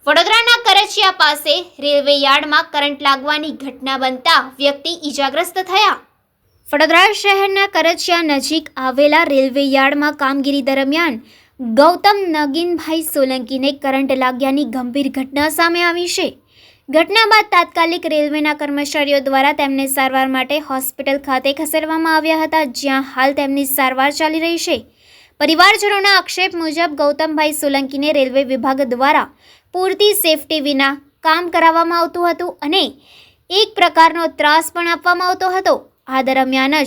વડોદરાના કરચિયા પાસે રેલવે યાર્ડમાં કરંટ લાગવાની ઘટના બનતા વ્યક્તિ ઈજાગ્રસ્ત થયા। વડોદરા શહેરના કરચિયા નજીક આવેલા રેલવે યાર્ડમાં કામગીરી દરમિયાન ગૌતમ નગીનભાઈ સોલંકીને કરંટ લાગ્યાની ગંભીર ઘટના સામે આવી છે। ઘટના બાદ તાત્કાલિક રેલવેના કર્મચારીઓ દ્વારા તેમને સારવાર માટે હોસ્પિટલ ખાતે ખસેડવામાં આવ્યા હતા, જ્યાં હાલ તેમની સારવાર ચાલી રહી છે। પરિવારજનોના આક્ષેપ મુજબ ગૌતમભાઈ સોલંકીને રેલવે વિભાગ દ્વારા પૂરતી સેફટી વિના કામ કરાવવામાં આવતું હતું અને એક પ્રકારનો ત્રાસ પણ આપવામાં આવતો હતો। આ દરમિયાન જ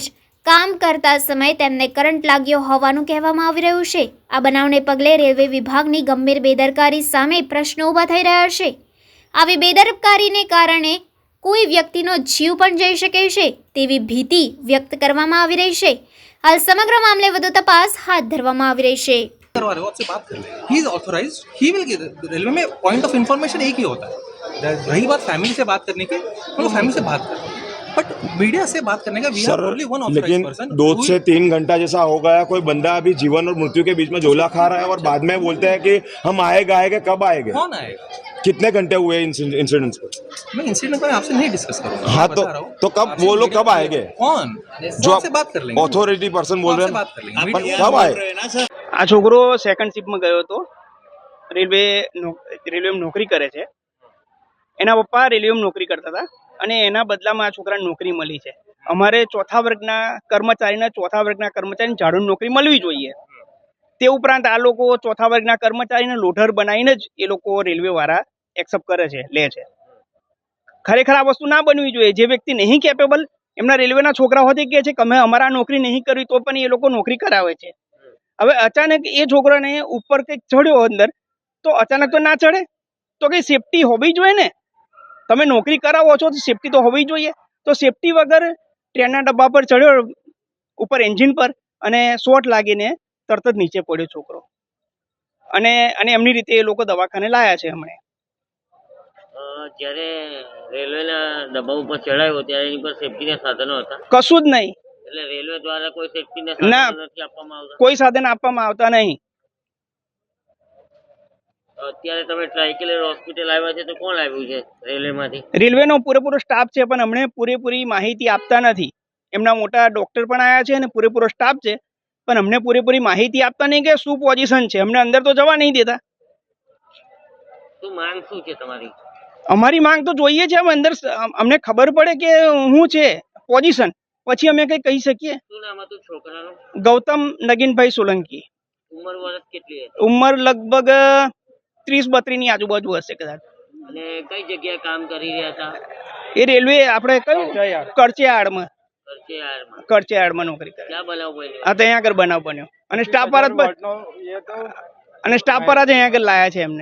કામ કરતા સમયે તેમને કરંટ લાગ્યો હોવાનું કહેવામાં આવી રહ્યું છે। આ બનાવને પગલે રેલવે વિભાગની ગંભીર બેદરકારી સામે પ્રશ્નો ઊભા થઈ રહ્યા છે। આવી બેદરકારીને કારણે કોઈ વ્યક્તિનો જીવ પણ જઈ શકે છે તેવી ભીતિ વ્યક્ત કરવામાં આવી રહી છે। हाल समग्र मामले વધુ તપાસ હાથ ધરવામાં આવી રહી છે। करवा रहे हो, आपसे बात कर ले। He is authorised, he will give. Railway में पॉइंट ऑफ इन्फॉर्मेशन एक ही होता है। रही बात फैमिली से बात करने की, तो फैमिली से बात करें, बट मीडिया से बात करने का we are only one authorised person. 2 से 3 घंटा जैसा हो गया, कोई बंदा अभी जीवन और मृत्यु के बीच में झोला खा रहा है और बाद में बोलते हैं कि हम आएगा कब आएंगे। कौन आएगा? कितने घंटे हुए इंसिडेंट्स को? मैं इंसिडेंट में आपसे नहीं डिस्कस करूंगा। हाँ तो कब वो लोग कब आएंगे? कौन जो आपसे बात कर लेंगे, ऑथोरिटी पर्सन बोल रहे हैं, बात कर लेंगे कब आए? આ છોકરો સેકન્ડ શિફ્ટમાં ગયો હતો। રેલવેમાં નોકરી કરે છે। એના પપ્પા રેલવેમાં નોકરી કરતા હતા અને એના બદલામાં આ છોકરાને નોકરી મળી છે। અમારે ચોથા વર્ગના કર્મચારીને ઝાડુની નોકરી મળવી જોઈએ। તે ઉપરાંત આ લોકો ચોથા વર્ગના કર્મચારીને લોઢર બનાવીને જ એ લોકો રેલવે વાળા એક્સેપ્ટ કરે છે, લે છે। ખરેખર આ વસ્તુ ના બનવી જોઈએ। જે વ્યક્તિ નહીં કેપેબલ, એમના રેલવેના છોકરા હોતી કહે છે કે અમે અમારા નોકરી નહીં કરવી, તો પણ એ લોકો નોકરી કરાવે છે। હવે અચાનક એ છોકરાને ઉપર કંઈક ચડ્યો અંદર, તો અચાનક તો ના ચડે, તો કંઈ સેફટી હોવી જોઈએ ને। તમે નોકરી કરાવો છો તો સેફટી તો હોવી જોઈએ। તો સેફટી વગર ટ્રેનના ડબ્બા પર ચડ્યો, ઉપર એન્જિન પર, અને શોર્ટ લાગીને તરત જ નીચે પડ્યો છોકરો। અને એમની રીતે એ લોકો દવાખાને લાયા છે હમણાં। જ્યારે રેલવેના ડબ્બા ઉપર ચડાયો ત્યારે એની પર સેફટીના સાધનો હતા? કશું જ નહીં। એટલે રેલવે દ્વારા કોઈ સેફટીના ના, સાધનો નથી આપવામાં આવતા? કોઈ સાધન આપવામાં આવતા નહીં। અત્યારે તમે ટ્રાઇકલર હોસ્પિટલ આવ્યા છે તો કોણ આવ્યું છે રેલવેમાંથી? રેલવેનો પૂરેપૂરો સ્ટાફ છે, પણ અમને પૂરેપૂરી માહિતી આપતા નથી। એમના મોટા ડોક્ટર પણ આવ્યા છે અને પૂરેપૂરો સ્ટાફ છે, પણ અમને પૂરેપૂરી માહિતી આપતા નહીં કે શું પોઝિશન છે। અમને અંદર તો જવા નહીં દેતા। શું માંગ શું છે તમારી? અમારી માંગ તો જોઈએ છે, અમે અંદર અમને ખબર પડે કે શું છે પોઝિશન, પછી અમે કંઈ કહી શકીએ। શું નામ હતું છોકરાનું? ગૌતમ નગીનભાઈ સોલંકી। ઉંમર વર્ષ કેટલી હતી? ઉંમર લગભગ 30-32 ની આજુબાજુ હશે કદાચ। અને કઈ જગ્યાએ કામ કરી રહ્યા હતા? એ રેલવે આપણે કયું કરચિયાહાડમાં નોકરી કરે। ક્યાં બનાવ બન્યો? હા, તો અહીંયા આગળ બનાવ બન્યો અને સ્ટાફ પર જ અહીંયા આગળ લાયા છે એમને।